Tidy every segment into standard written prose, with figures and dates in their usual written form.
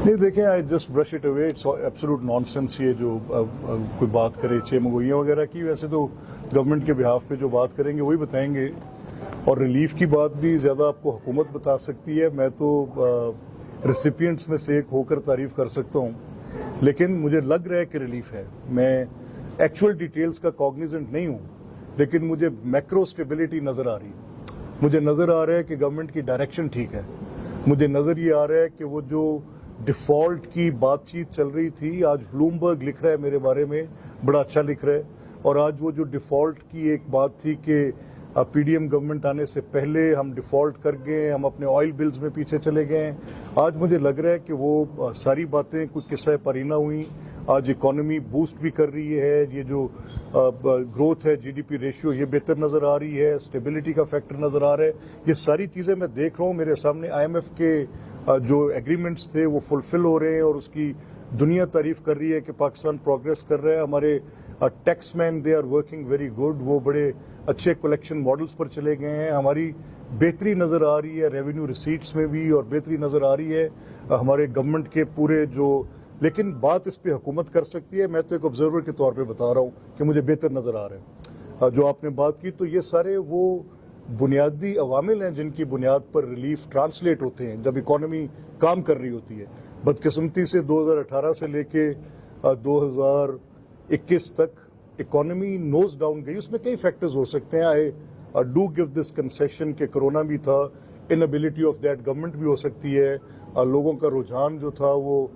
نہیں دیکھیں I just brush it away, it's absolute nonsense یہ جو کوئی بات کرے چمگوئیاں وغیرہ کی. ویسے تو گورنمنٹ کے بہاف پہ جو بات کریں گے وہی بتائیں گے، اور ریلیف کی بات بھی زیادہ آپ کو حکومت بتا سکتی ہے. میں تو ریسیپینٹس میں سے ایک ہو کر تعریف کر سکتا ہوں، لیکن مجھے لگ رہا ہے کہ ریلیف ہے. میں ایکچوئل ڈیٹیلز کا کاگنیزنٹ نہیں ہوں، لیکن مجھے میکرو سٹیبلٹی نظر آ رہی ہے. مجھے نظر آ رہا ہے کہ گورنمنٹ کی ڈائریکشن ٹھیک ہے. مجھے نظر یہ آ رہا ہے کہ وہ جو ڈیفالٹ کی بات چیت چل رہی تھی، آج بلومبرگ لکھ رہا ہے میرے بارے میں، بڑا اچھا لکھ رہا ہے. اور آج وہ جو ڈیفالٹ کی ایک بات تھی کہ پی ڈی ایم گورنمنٹ آنے سے پہلے ہم ڈیفالٹ کر گئے، ہم اپنے آئل بلز میں پیچھے چلے گئے ہیں، آج مجھے لگ رہا ہے کہ وہ ساری باتیں کوئی قصہ پرینہ ہوئیں. آج اکانومی بوسٹ بھی کر رہی ہے، یہ جو گروتھ ہے، جی ڈی پی ریشیو یہ بہتر نظر آ رہی ہے، اسٹیبلٹی کا فیکٹر نظر آ رہا ہے. یہ ساری چیزیں میں دیکھ رہا ہوں میرے سامنے. آئی ایم ایف کے جو ایگریمنٹس تھے وہ فلفل ہو رہے ہیں، اور اس کی دنیا تعریف کر رہی ہے کہ پاکستان پروگریس کر رہا ہے. ہمارے tax men they are working very good, وہ بڑے اچھے کلیکشن ماڈلز پر چلے گئے ہیں. ہماری بہتری نظر آ رہی ہے ریونیو ریسیٹس میں بھی، اور بہتری نظر آ رہی ہے ہمارے گورنمنٹ کے پورے جو. لیکن بات اس پہ حکومت کر سکتی ہے. میں تو ایک آبزرور کے طور پہ بتا رہا ہوں کہ مجھے بہتر نظر آ رہا ہے. جو آپ نے بات کی تو یہ سارے وہ بنیادی عوامل ہیں جن کی بنیاد پر ریلیف ٹرانسلیٹ ہوتے ہیں جب اکانومی کام کر رہی ہوتی ہے. بدقسمتی سے 2018 سے لے کے 2021 تک اکانومی نوز ڈاؤن گئی. اس میں کئی فیکٹرز ہو سکتے ہیں. I do give this concession کہ کرونا بھی تھا، انیبلٹی آف دیٹ گورنمنٹ بھی ہو سکتی ہے، لوگوں کا رجحان جو تھا وہ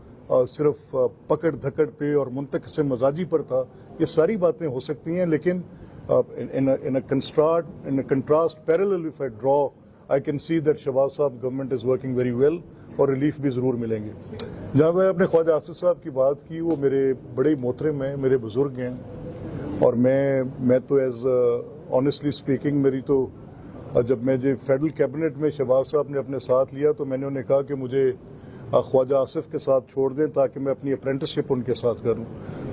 صرف پکڑ دھکڑ پہ اور منتقص مزاجی پر تھا. یہ ساری باتیں ہو سکتی ہیں، لیکن in a contrast parallel if I draw I can see that Shahbaz صاحب government is working very well اور ریلیف بھی ضرور ملیں گے. جہاں تک آپ نے خواجہ آصف صاحب کی بات کی، وہ میرے بڑے محترم ہیں، میرے بزرگ ہیں، اور میں تو ایز آنیسٹلی اسپیکنگ میری تو جب میں جو فیڈرل کیبنٹ میں شہباز صاحب نے اپنے ساتھ لیا تو میں نے انہیں کہا کہ مجھے خواجہ آصف کے ساتھ چھوڑ دیں تاکہ میں اپنی اپرینٹسشپ ان کے ساتھ کروں.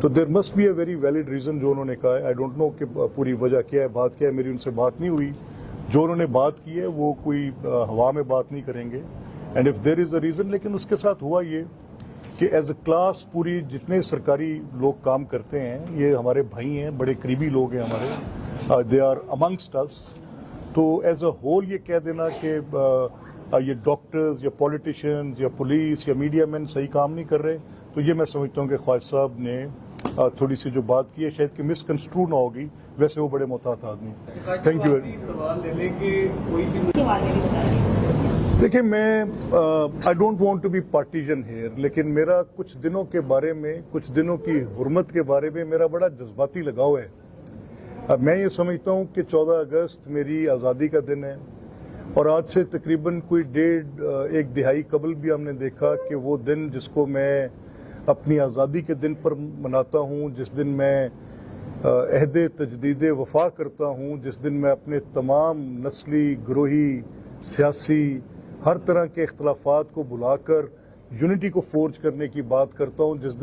تو there must be a very valid reason جو انہوں نے کہا ہے. آئی ڈونٹ نو کہ پوری وجہ کیا ہے، بات کیا ہے. میری ان سے بات نہیں ہوئی. جو انہوں نے بات کی ہے وہ کوئی ہوا میں بات نہیں کریں گے. And if there is a reason. لیکن اس کے ساتھ ہوا یہ کہ ایز اے کلاس پوری جتنے سرکاری لوگ کام کرتے ہیں یہ ہمارے بھائی ہیں، بڑے قریبی لوگ ہیں ہمارے، دے آر امنگسٹ اس. تو ایز اے ہول یہ کہہ دینا کہ یہ ڈاکٹرز یا پولیٹیشینز یا پولیس یا میڈیا مین صحیح کام نہیں کر رہے، تو یہ میں سمجھتا ہوں کہ خواجہ صاحب نے تھوڑی سی جو بات کی ہے شاید کہ مس کنسٹرو نہ ہوگی. ویسے وہ بڑے محتاط آدمی. Thank you. دیکھیں میں I don't want to be partisan here, لیکن میرا کچھ دنوں کے بارے میں، کچھ دنوں کی حرمت کے بارے میں میرا بڑا جذباتی لگاؤ ہے. میں یہ سمجھتا ہوں کہ 14 اگست میری آزادی کا دن ہے، اور آج سے تقریباً کوئی ایک دہائی قبل بھی ہم نے دیکھا کہ وہ دن جس کو میں اپنی آزادی کے دن پر مناتا ہوں، جس دن میں عہد تجدید وفا کرتا ہوں، جس دن میں اپنے تمام نسلی، گروہی، سیاسی ہر طرح کے اختلافات کو بلا کر یونٹی کو فورج کرنے کی بات کرتا ہوں، جس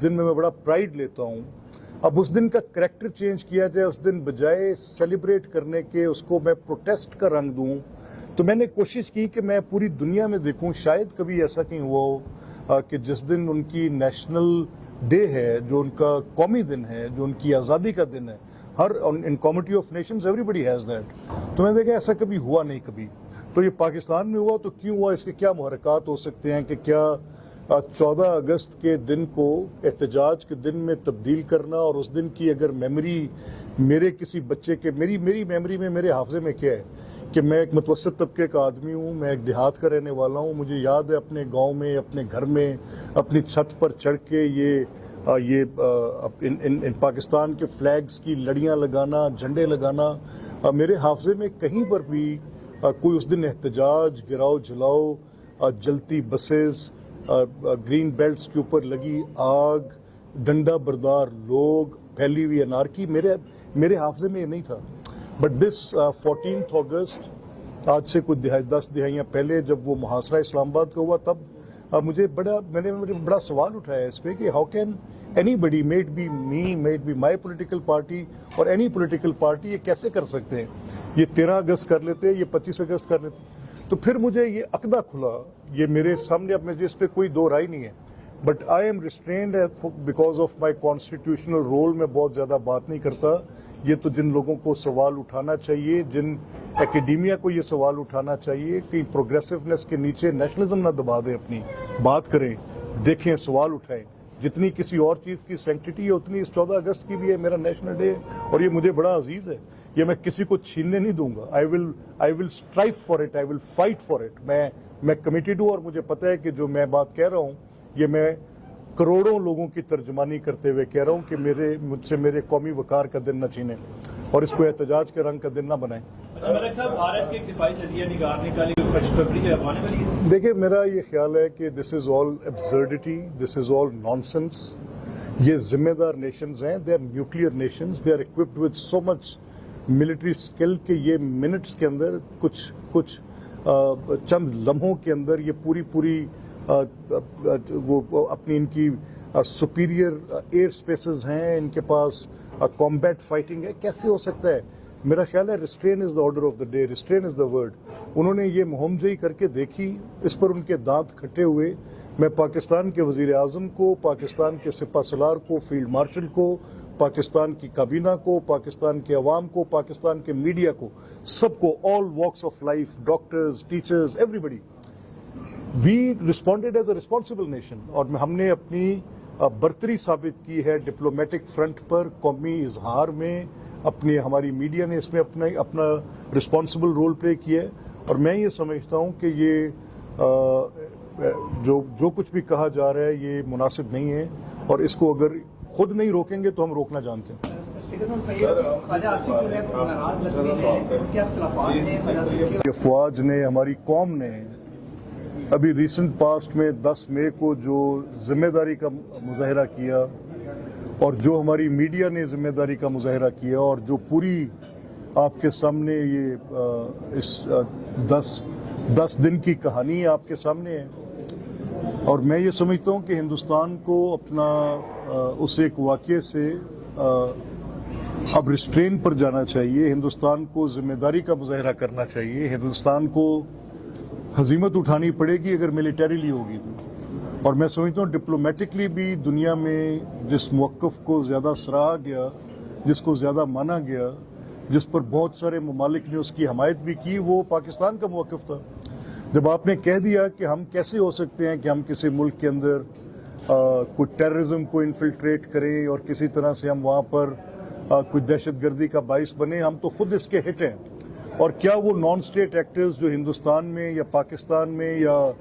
دن میں بڑا پرائیڈ لیتا ہوں. اب اس دن کا کریکٹر چینج کیا جائے، اس دن بجائے سیلیبریٹ کرنے کے اس کو میں پروٹیسٹ کا رنگ دوں. تو میں نے کوشش کی کہ میں پوری دنیا میں دیکھوں، شاید کبھی ایسا کہیں ہوا ہو کہ جس دن ان کی نیشنل ڈے ہے، جو ان کا قومی دن ہے، جو ان کی آزادی کا دن ہے، ہر in committee of nations everybody has that. تو میں نے دیکھا ایسا کبھی ہوا نہیں کبھی. تو یہ پاکستان میں ہوا تو کیوں ہوا، اس کے کیا محرکات ہو سکتے ہیں کہ کیا 14 اگست کے دن کو احتجاج کے دن میں تبدیل کرنا، اور اس دن کی اگر میموری میرے کسی بچے کے میری میموری میں، میرے حافظے میں کیا ہے کہ میں ایک متوسط طبقے کا آدمی ہوں، میں ایک دیہات کا رہنے والا ہوں. مجھے یاد ہے اپنے گاؤں میں، اپنے گھر میں، اپنی چھت پر چڑھ کے یہ پاکستان کے فلیگز کی لڑیاں لگانا، جھنڈے لگانا. میرے حافظے میں کہیں پر بھی کوئی اس دن احتجاج، گراؤ جلاؤ، جلتی بسز، گرین بیلٹس کے اوپر لگی آگ، ڈنڈا بردار لوگ، پھیلی ہوئی انارکی میرے حافظے میں یہ نہیں تھا. بٹ دس 14 اگست آج سے کچھ 10 دہائیاں پہلے جب وہ محاصرہ اسلام آباد کا ہوا، تب मुझे बड़ा सवाल उठाया इस पे कि how can anybody, may it be me, may it be my political party और एनी पोलिटिकल पार्टी, ये कैसे कर सकते हैं? ये 13 अगस्त कर लेते, ये 25 अगस्त कर लेते। तो फिर मुझे ये अकदा खुला, ये मेरे सामने, अब मुझे इस पर कोई दो राय नहीं है, but I am restrained because of my constitutional role. में बहुत ज़्यादा बात नहीं करता। ये तो जिन लोगों को सवाल उठाना चाहिए, जिन एकेडेमिया को ये सवाल उठाना चाहिए कि प्रोग्रेसिवनेस के नीचे नेशनलिज्म ना दबा दें, अपनी बात करें, देखें, सवाल उठाएं। जितनी किसी और चीज़ की सैंक्टिटी है उतनी इस 14 अगस्त की भी है, मेरा नेशनल डे है और ये मुझे बड़ा अजीज़ है। ये मैं किसी को छीनने नहीं दूंगा। I will strive for it, I will fight for it. मैं कमिटेड हूँ और मुझे पता है कि जो मैं बात कह रहा हूँ ये मैं करोड़ों लोगों की तर्जमानी करते हुए कह रहा हूँ कि मुझसे मेरे कौमी वकार का दिन न छीने और इसको एहतजाज के रंग का दिन न बनाएं। मलिक साहब, भारत के एक दिफाई नजरिया निगार निकाली खुशखबरी है आने वाली है। देखिए, मेरा ये ख्याल है कि this is all absurdity, this is all nonsense. ये जिम्मेदार नेशंस हैं, they are nuclear nations, they are equipped with so much military skill कि ये मिनट्स के अंदर कुछ चंद लम्हों के अंदर ये पूरी वो अपनी इनकी सुपीरियर एयर स्पेसेस हैं, इनके पास कॉम्बैट फाइटिंग है। कैसे हो सकता है? मेरा ख्याल है restrain is the order of the day, restrain is the word. उन्होंने ये मुहमजई करके देखी, इस पर उनके दांत खट्टे हुए। मैं पाकिस्तान के वजीर आजम को, पाकिस्तान के सिपा सलार को, फील्ड मार्शल को, पाकिस्तान की काबीना को, पाकिस्तान के अवाम को, पाकिस्तान के मीडिया को, सबको, all walks of life, doctors, teachers, everybody, we responded as a responsible nation. और हमने अपनी बर्तरी साबित की है डिप्लोमेटिक फ्रंट पर, कौमी इजहार में। हमारी मीडिया ने इसमें अपना रिस्पॉन्सिबल रोल प्ले किया है। और मैं ये समझता हूँ कि ये जो कुछ भी कहा जा रहा है ये मुनासिब नहीं है और इसको अगर खुद नहीं रोकेंगे तो हम रोकना जानते हैं। अफवाज ने, हमारी कौम ने अभी रिसेंट पास्ट में 10 मई को जो जिम्मेदारी का मुजाहरा किया और जो हमारी मीडिया ने जिम्मेदारी का मुजाहरा किया और जो पूरी आपके सामने ये इस 10 दिन की कहानी आपके सामने है। और मैं ये समझता हूँ कि हिंदुस्तान को अपना उस एक वाक़ये से अब रिस्ट्रेन पर जाना चाहिए। हिंदुस्तान को जिम्मेदारी का मुजाहरा करना चाहिए। हिंदुस्तान को हजीमत उठानी पड़ेगी अगर मिलिटरीली होगी तो। और मैं समझता हूँ डिप्लोमेटिकली भी दुनिया में जिस मौक़िफ़ को ज़्यादा सराहा गया, जिसको ज़्यादा माना गया, जिस पर बहुत सारे ममालिक ने उसकी हमायत भी की, वो पाकिस्तान का मौक़िफ़ था। जब आपने कह दिया कि हम कैसे हो सकते हैं कि हम किसी मुल्क के अंदर कोई टेररिज्म को इन्फिल्ट्रेट करें और किसी तरह से हम वहाँ पर कोई दहशतगर्दी का बाइस बने, हम तो खुद इसके हिट हैं। और क्या वो नॉन स्टेट एक्टर्स जो हिंदुस्तान में या पाकिस्तान में या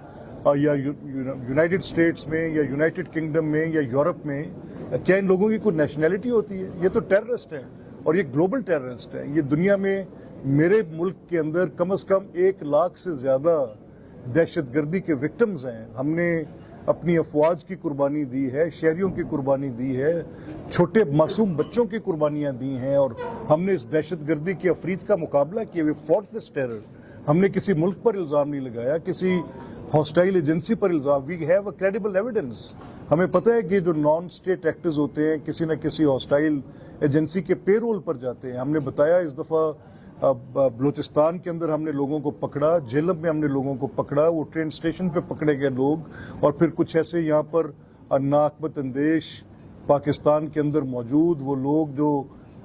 यूनाइटेड स्टेट्स में या यूनाइटेड किंगडम में या यूरोप में, क्या इन लोगों की कोई नेशनैलिटी होती है? ये तो टेररिस्ट हैं और ये ग्लोबल टेररिस्ट हैं। ये दुनिया में मेरे मुल्क के अंदर कम से कम 1 लाख से ज़्यादा दहशतगर्दी के विक्टिम्स हैं। हमने अपनी अफवाज की कुर्बानी दी है, शहरियों की कुर्बानी दी है, छोटे मासूम बच्चों की कुर्बानियां दी हैं और हमने इस दहशतगर्दी की अफरीद का मुकाबला किया। We fought this terror. हमने किसी मुल्क पर इल्ज़ाम नहीं लगाया, किसी हॉस्टाइल एजेंसी पर इल्ज़ाम। We have a credible evidence. हमें पता है कि जो नॉन स्टेट एक्टर्स होते हैं किसी न किसी हॉस्टाइल एजेंसी के पेरोल पर जाते हैं। हमने बताया इस दफ़ा बलूचिस्तान के अंदर हमने लोगों को पकड़ा, झेलम में हमने लोगों को पकड़ा, वो ट्रेन स्टेशन पे पकड़े गए लोग। और फिर कुछ ऐसे यहाँ पर नाकबत अंदेश पाकिस्तान के अंदर मौजूद वो लोग जो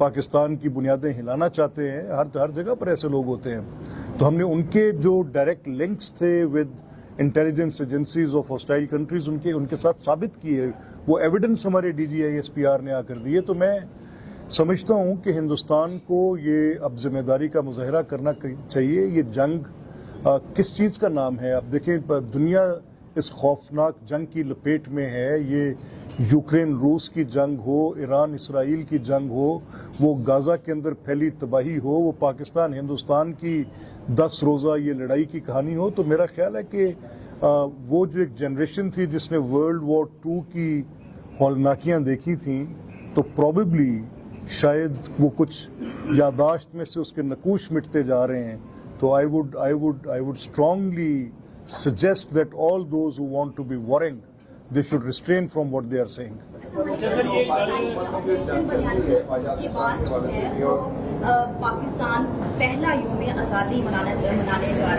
पाकिस्तान की बुनियादें हिलाना चाहते हैं, हर जगह पर ऐसे लोग होते हैं। तो हमने उनके जो डायरेक्ट लिंक्स थे with intelligence agencies of hostile countries उनके साथ साबित किए। वो एविडेंस हमारे DGISPR ने आकर दिए। तो मैं समझता हूँ कि हिंदुस्तान को ये अब जिम्मेदारी का मुजाहरा करना चाहिए। ये जंग किस चीज़ का नाम है? आप देखें, दुनिया इस खौफनाक जंग की लपेट में है। ये यूक्रेन रूस की जंग हो, ईरान इसराइल की जंग हो, वो गाज़ा के अंदर फैली तबाही हो, वो पाकिस्तान हिंदुस्तान की 10 रोज़ा ये लड़ाई की कहानी हो। तो मेरा ख्याल है कि वो जो एक जनरेशन थी जिसने वर्ल्ड वॉर 2 की हौलनाकियाँ देखी थी, तो प्रॉबेबली शायद वो कुछ यादाश्त में से उसके नकूश मिटते जा रहे हैं। तो I would strongly suggest that all those who want to be warring, they should restrain from what they are saying. Sir ये के बाद जो है वो पाकिस्तान पहला यौम आज़ादी मनाने जा